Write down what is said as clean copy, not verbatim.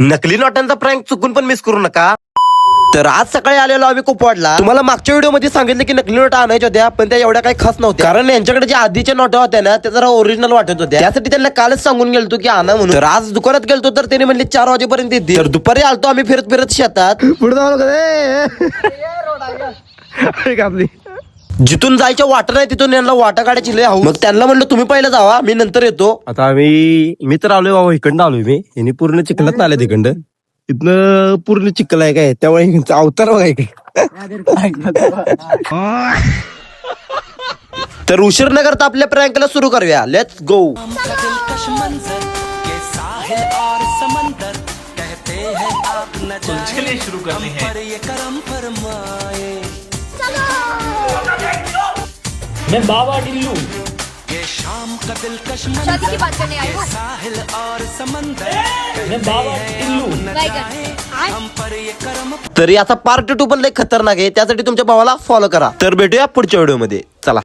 नकली नोटांचा प्रँक चुकून पण मिस करू नका. तर आज सकाळी आलेलो आम्ही कुपवाडला. तुम्हाला मागच्या व्हिडिओ मध्ये सांगितलं की नकली नोटा आणायच्या होत्या, पण त्या एवढ्या काही खास नव्हत्या, कारण यांच्याकडे ज्या आधीच्या नोटा होत्या ना त्या जरा ओरिजिनल वाटत होत्या. त्यासाठी त्यांना कालच सांगून गेलतो की आणा म्हणून. तर आज दुकानात गेलतो तर त्यांनी म्हणले 4 वाजेपर्यंत येतील. तर दुपारी आलतो आम्ही फिरत फिरत शेतात. जिथून जायच्या वाटा नाही तिथून यांना वाटा काढायची लय हवं. मग त्यांना म्हणलं तुम्ही पहिलं जावा, मी नंतर येतो. आता मी तर आलोय बाबा, इकडनं आलोय मी. यांनी पूर्ण चिखलात ना आले तिकडं. इथनं पूर्ण चिखल आहे काय, त्यामुळे यांचा अवतार बघाय काय. तर उशीर न करता आपल्या प्रँकला सुरू करूया. Let's go. शुरू करते हैं. मैं बाबा टिल्लू. शादी की बात करने आई हूँ. मैं बाबा टिल्लू. तर याचा पार्ट 2 पण लय खतरनाक आहे, त्यासाठी तुमच्या भावाला फॉलो करा. तर भेटूया पुढच्या व्हिडिओ मध्ये. चला.